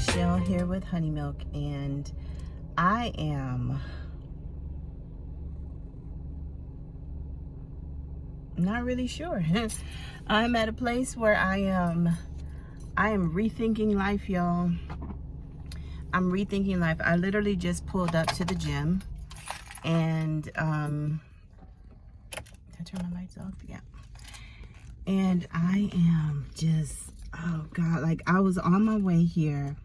Michelle here with Honey Milk, and I am not really sure. I'm at a place where I am rethinking life, y'all. I'm rethinking life. I literally just pulled up to the gym, and can I turn my lights off? Yeah. And I am just, oh God, like I was on my way here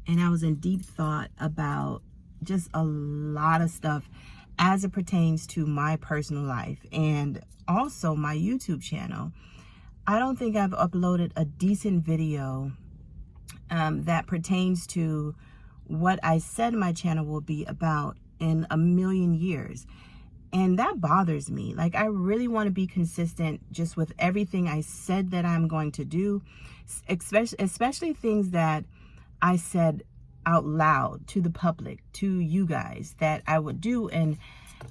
and I was in deep thought about just a lot of stuff as it pertains to my personal life and also my YouTube channel. I don't think I've uploaded a decent video that pertains to what I said my channel will be about in a million years. And that bothers me. Like, I really want to be consistent just with everything I said that I'm going to do, especially things that I said out loud to the public, to you guys, that I would do. And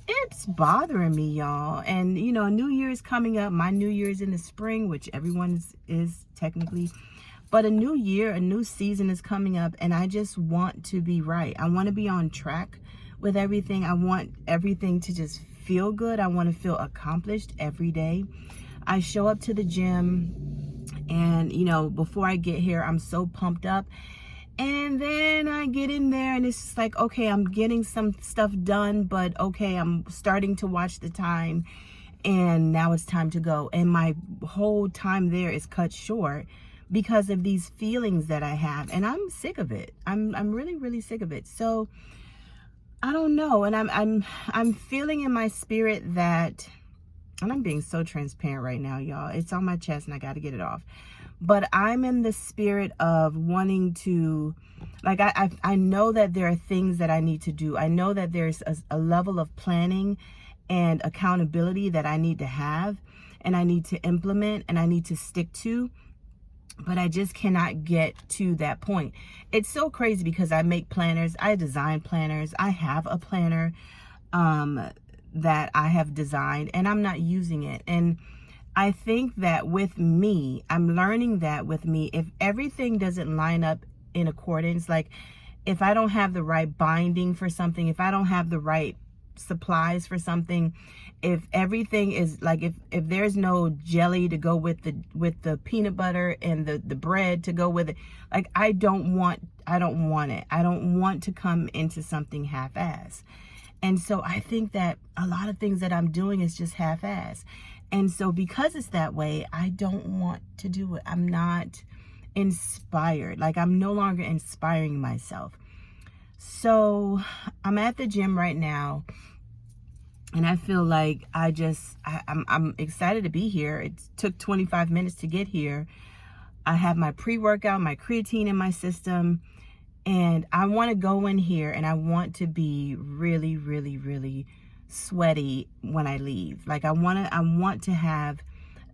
it's bothering me, y'all. And, you know, New Year's coming up. My New Year's in the spring, which everyone's is technically. But a new year, a new season is coming up. And I just want to be right. I want to be on track with everything. I want everything to just feel good. I want to feel accomplished every day. I show up to the gym and, you know, before I get here, I'm so pumped up. And then I get in there and it's just like, okay, I'm getting some stuff done, but okay, I'm starting to watch the time and now it's time to go. And my whole time there is cut short because of these feelings that I have. And I'm sick of it. I'm really, really sick of it. So I don't know. And I'm feeling in my spirit that, and I'm being so transparent right now, y'all. It's on my chest and I got to get it off. But I'm in the spirit of wanting to, like, I know that there are things that I need to do. I know that there's a level of planning and accountability that I need to have and I need to implement and I need to stick to. But I just cannot get to that point. It's so crazy because I make planners. I design planners. I have a planner that I have designed and I'm not using it. And I think that with me, I'm learning that with me, if everything doesn't line up in accordance, like if I don't have the right binding for something, if I don't have the right supplies for something, if everything is like, if there's no jelly to go with the peanut butter and the bread to go with it, like I don't want it. I don't want to come into something half-ass. And so I think that a lot of things that I'm doing is just half-ass. And so because it's that way, I don't want to do it. I'm not inspired. Like I'm no longer inspiring myself. So I'm at the gym right now and I feel like I'm excited to be here. It took 25 minutes to get here. I have my pre-workout, my creatine in my system, and I want to go in here and I want to be really, really, really sweaty when I leave. Like I want to have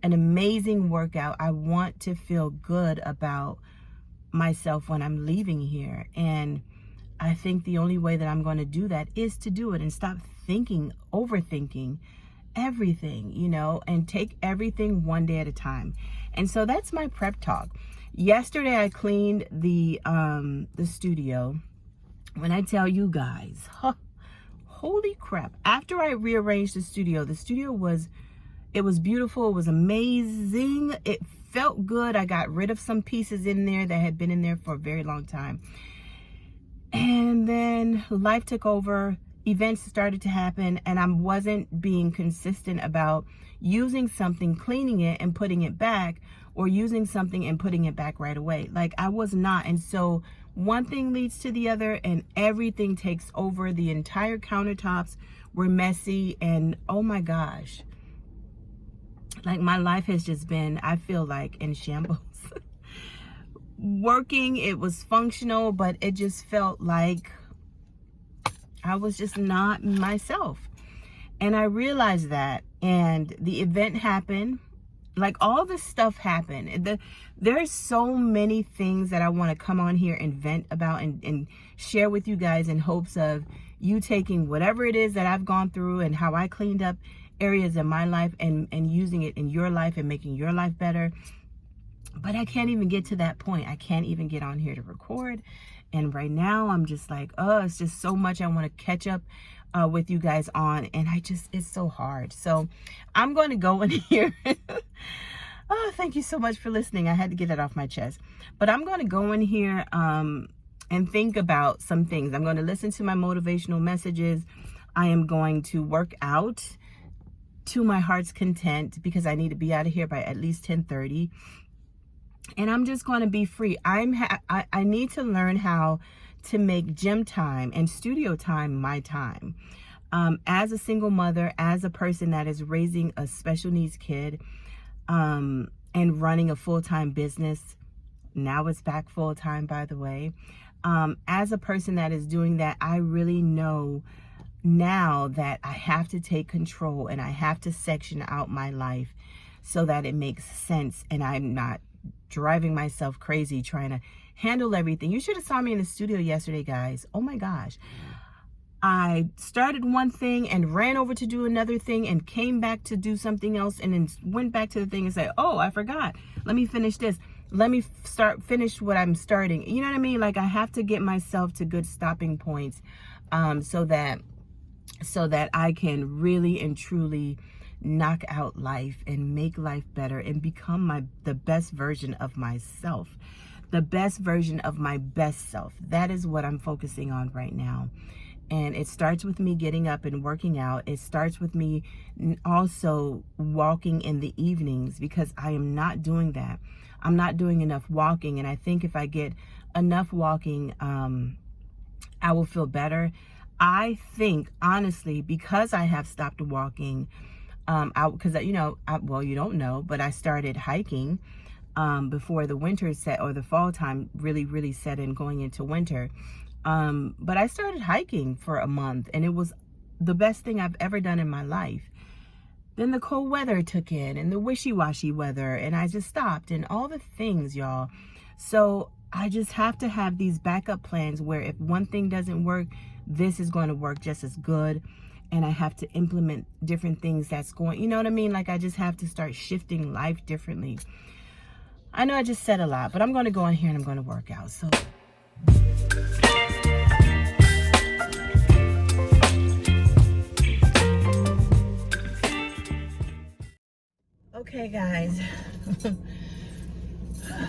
an amazing workout. I want to feel good about myself when I'm leaving here. And I think the only way that I'm going to do that is to do it and stop overthinking everything, you know, and take everything one day at a time. And so that's my prep talk. Yesterday I cleaned the studio. When I tell you guys, holy crap. After I rearranged the studio was beautiful. It was amazing. It felt good. I got rid of some pieces in there that had been in there for a very long time. And then life took over. Events started to happen and I wasn't being consistent about using something, cleaning it and putting it back, or using something and putting it back right away. Like I was not. And so one thing leads to the other and everything takes over. The entire countertops were messy and oh my gosh. Like my life has just been, I feel like, in shambles. Working, it was functional, but it just felt like I was just not myself. And I realized that, and the event happened. Like all this stuff happened. There's so many things that I want to come on here and vent about and share with you guys in hopes of you taking whatever it is that I've gone through and how I cleaned up areas in my life and using it in your life and making your life better. But I can't even get to that point. I can't even get on here to record. And right now I'm just like, oh, it's just so much I want to catch up with you guys on. And it's so hard. So I'm going to go in here. Oh, thank you so much for listening. I had to get that off my chest. But I'm going to go in here and think about some things. I'm going to listen to my motivational messages. I am going to work out to my heart's content because I need to be out of here by at least 10:30. And I'm just going to be free. I need to learn how to make gym time and studio time my time. As a single mother, as a person that is raising a special needs kid, and running a full-time business. Now it's back full-time, by the way. As a person that is doing that, I really know now that I have to take control and I have to section out my life so that it makes sense and I'm not driving myself crazy trying to handle everything. You should have saw me in the studio yesterday, guys. Oh my gosh. I started one thing and ran over to do another thing and came back to do something else and then went back to the thing and said, oh, I forgot. Let me finish this. Let me finish what I'm starting. You know what I mean? Like I have to get myself to good stopping points so that I can really and truly knock out life and make life better and become the best version of myself, the best version of my best self. That is what I'm focusing on right now. And it starts with me getting up and working out. It starts with me also walking in the evenings because I am not doing that. I'm not doing enough walking. And I think if I get enough walking, I will feel better. I think, honestly, because I have stopped walking, because, you don't know, but I started hiking before the winter set or the fall time really, really set in going into winter. But I started hiking for a month and it was the best thing I've ever done in my life. Then the cold weather took in and the wishy-washy weather and I just stopped and all the things, y'all. So I just have to have these backup plans where if one thing doesn't work, this is going to work just as good. And I have to implement different things that's going, you know what I mean? Like I just have to start shifting life differently. I know I just said a lot, but I'm going to go in here and I'm going to work out. So okay, guys,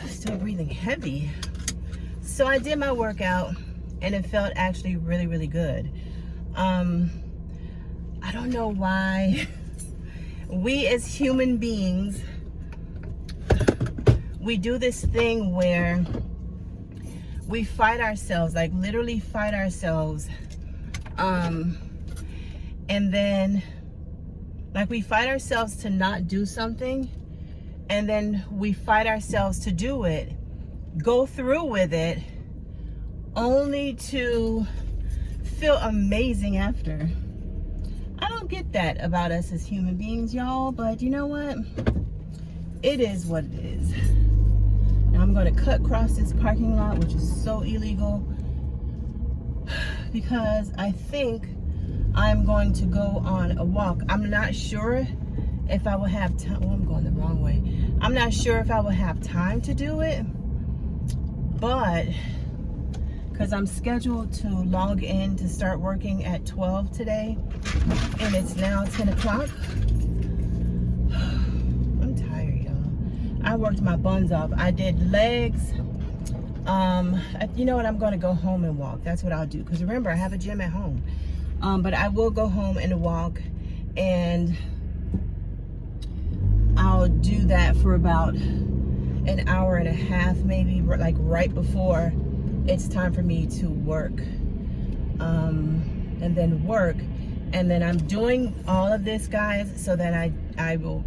still breathing heavy. So I did my workout and it felt actually really, really good. I don't know why we as human beings, we do this thing where we fight ourselves, like literally fight ourselves. And then like we fight ourselves to not do something, and then we fight ourselves to do it, go through with it, only to feel amazing after. I don't get that about us as human beings, y'all, but you know what? It is what it is. Now I'm going to cut across this parking lot, which is so illegal, because I think I'm going to go on a walk. I'm not sure if I will have time. Oh, I'm going the wrong way. I'm not sure if I will have time to do it, but because I'm scheduled to log in to start working at 12 today, and it's now 10 o'clock. I'm tired, y'all. I worked my buns off. I did legs. You know what? I'm going to go home and walk. That's what I'll do. Because remember, I have a gym at home. But I will go home and walk, and I'll do that for about an hour and a half, maybe, like right before it's time for me to work, and then work. And then I'm doing all of this, guys, so that I will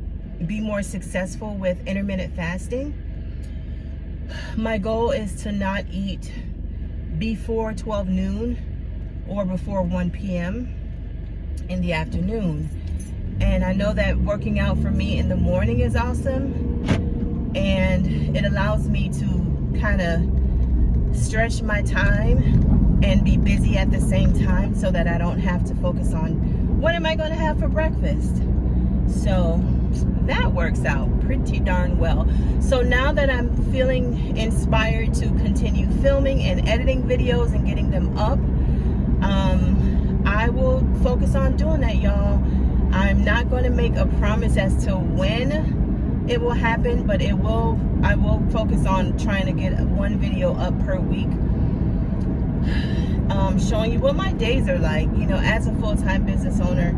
be more successful with intermittent fasting. My goal is to not eat before 12 noon or before 1 p.m. in the afternoon. And I know that working out for me in the morning is awesome, and it allows me to kind of stretch my time and be busy at the same time, so that I don't have to focus on what am I going to have for breakfast. So that works out pretty darn well. So now that I'm feeling inspired to continue filming and editing videos and getting them up, I will focus on doing that, y'all. I'm not going to make a promise as to when it will happen, but I will focus on trying to get one video up per week, showing you what my days are like, you know, as a full-time business owner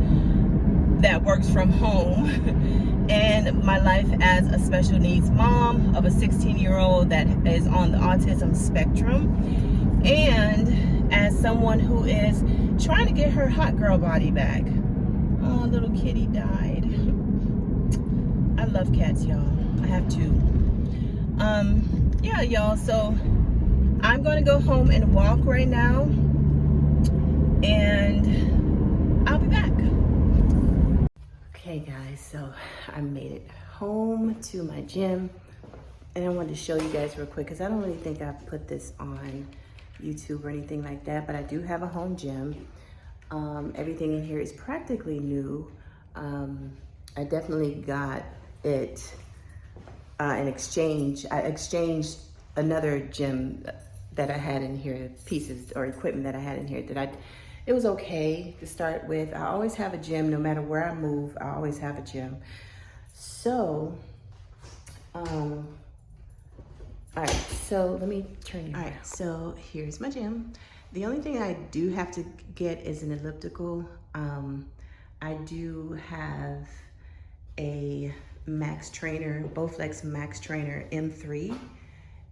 that works from home and my life as a special needs mom of a 16-year-old that is on the autism spectrum, and as someone who is trying to get her hot girl body back. Oh, little kitty died. I love cats, y'all. I have two. Yeah, y'all, so I'm gonna go home and walk right now, and I'll be back. Okay guys, so I made it home to my gym, and I wanted to show you guys real quick because I don't really think I've put this on YouTube or anything like that, but I do have a home gym. Everything in here is practically new. I definitely got it in exchange. I exchanged another gym that I had in here, pieces or equipment that I had in here it was okay to start with. I always have a gym, no matter where I move, I always have a gym. So, all right, so let me turn you. All right, so here's my gym. The only thing I do have to get is an elliptical. I do have a Max Trainer, Bowflex Max Trainer M3,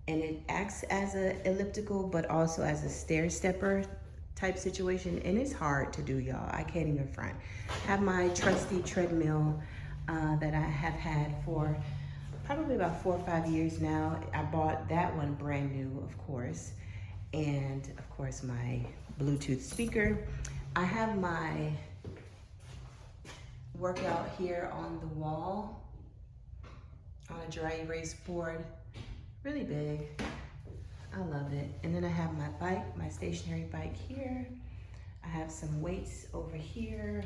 and it acts as an elliptical, but also as a stair stepper type situation, and it's hard to do, y'all. I can't even front. I have my trusty treadmill that I have had for probably about 4 or 5 years now. I bought that one brand new, of course, and of course my Bluetooth speaker. I have my workout here on the wall on a dry erase board, really big. I love it. And then I have my bike, my stationary bike here. I have some weights over here.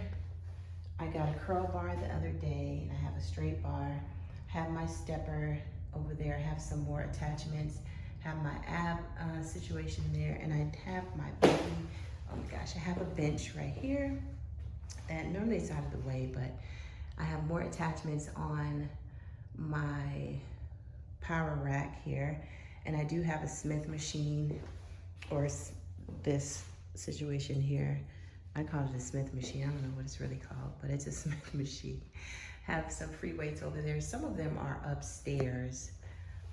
I got a curl bar the other day, and I have a straight bar. I have my stepper over there. I have some more attachments. I have my ab situation there, and I have my baby. Oh my gosh, I have a bench right here that normally is out of the way, but I have more attachments on my power rack here. And I do have a Smith machine, or this situation here. I call it a Smith machine. I don't know what it's really called, but it's a Smith machine. Have some free weights over there. Some of them are upstairs.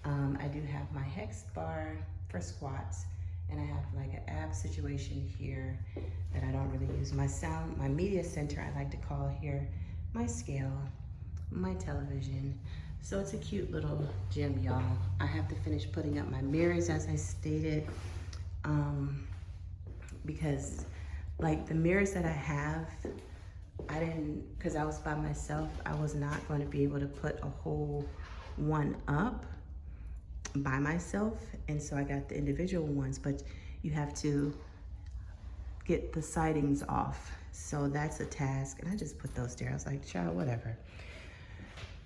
I do have my hex bar for squats, and I have like an ab situation here that I don't really use. My media center, I like to call here my scale, my television. So it's a cute little gym, y'all. I have to finish putting up my mirrors, as I stated, because like the mirrors that I have, I didn't, because I was by myself, I was not going to be able to put a whole one up by myself. And so I got the individual ones, but you have to get the sidings off. So that's a task. And I just put those there. I was like, child, whatever.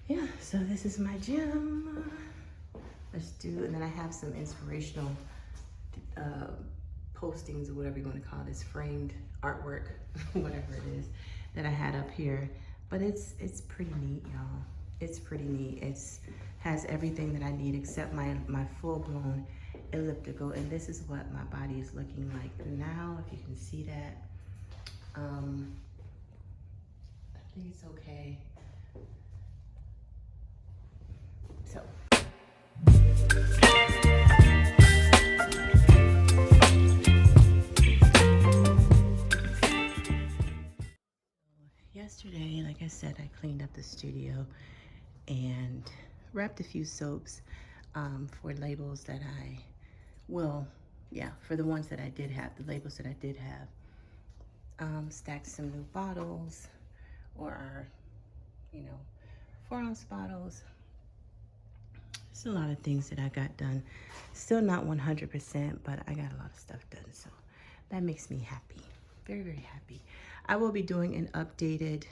Yeah, so this is my gym. Let's do, and then I have some inspirational postings, or whatever you want to call this, framed artwork, whatever it is, that I had up here. But it's pretty neat, y'all. It's pretty neat. It's has everything that I need except my full-blown elliptical, and this is what my body is looking like now, if you can see that. I think it's okay. So. Yesterday, like I said, I cleaned up the studio and wrapped a few soaps for labels that for the ones that I did have, the labels that I did have. Stacked some new bottles, or 4-ounce bottles. There's a lot of things that I got done. Still not 100%, but I got a lot of stuff done, so that makes me happy. Very, very happy. I will be doing an updated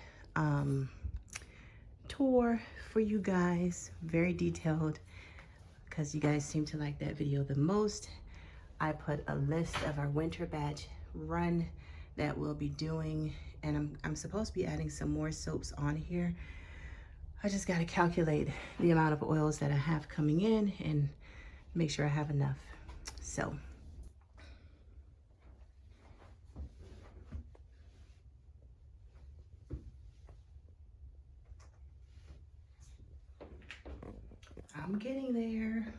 tour for you guys, very detailed, because you guys seem to like that video the most. I put a list of our winter batch run that we'll be doing, and I'm supposed to be adding some more soaps on here. I just got to calculate the amount of oils that I have coming in and make sure I have enough. So I'm getting there.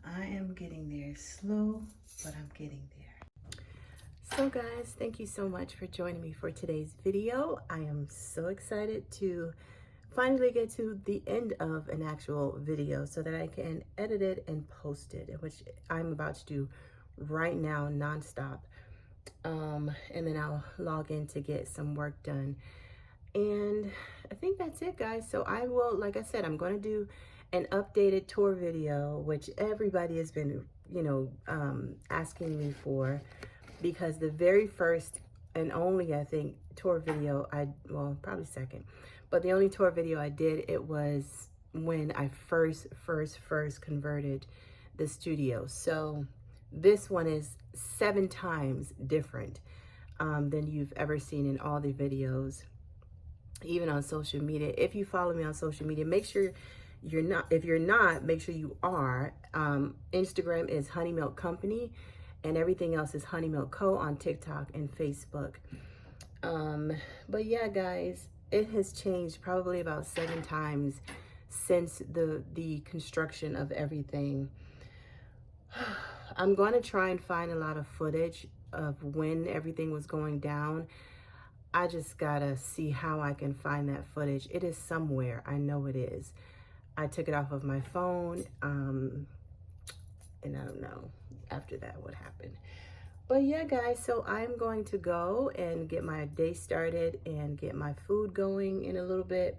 I am getting there, slow, but I'm getting there. So guys, thank you so much for joining me for today's video. I am so excited to finally get to the end of an actual video so that I can edit it and post it, which I'm about to do right now nonstop. And then I'll log in to get some work done. And I think that's it, guys. So I will, like I said, I'm going to do an updated tour video, which everybody has been, asking me for, because the very first and only, I think, tour video well, probably second, but the only tour video I did, it was when I first converted the studio. So this one is 7 times different than you've ever seen in all the videos, even on social media. If you follow me on social media, make sure you're not, if you're not, make sure you are. Instagram is Honey Milk Company, and everything else is Honey Milk Co. on TikTok and Facebook. But yeah, guys, it has changed probably about 7 times since the construction of everything. I'm going to try and find a lot of footage of when everything was going down. I just gotta see how I can find that footage. It is somewhere. I know it is. I took it off of my phone, and I don't know after that what happened. But yeah, guys, so I'm going to go and get my day started and get my food going in a little bit.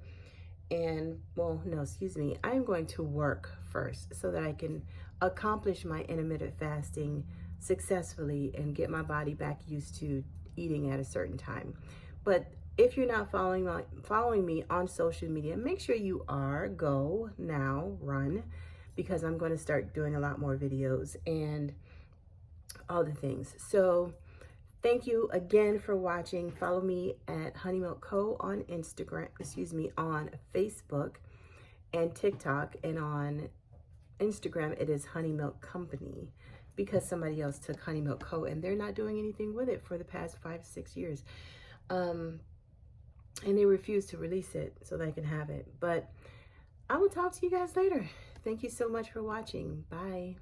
And, well, no, excuse me. I'm going to work first so that I can accomplish my intermittent fasting successfully and get my body back used to eating at a certain time. But if you're not following me on social media, make sure you are. Go now, run, because I'm going to start doing a lot more videos and all the things. So thank you again for watching. Follow me at Honey Milk Co. on Instagram, on Facebook and TikTok, and on Instagram it is Honey Milk Company, because somebody else took Honey Milk Co. and they're not doing anything with it for the past 5-6 years. And they refuse to release it so that I can have it. But I will talk to you guys later. Thank you so much for watching. Bye.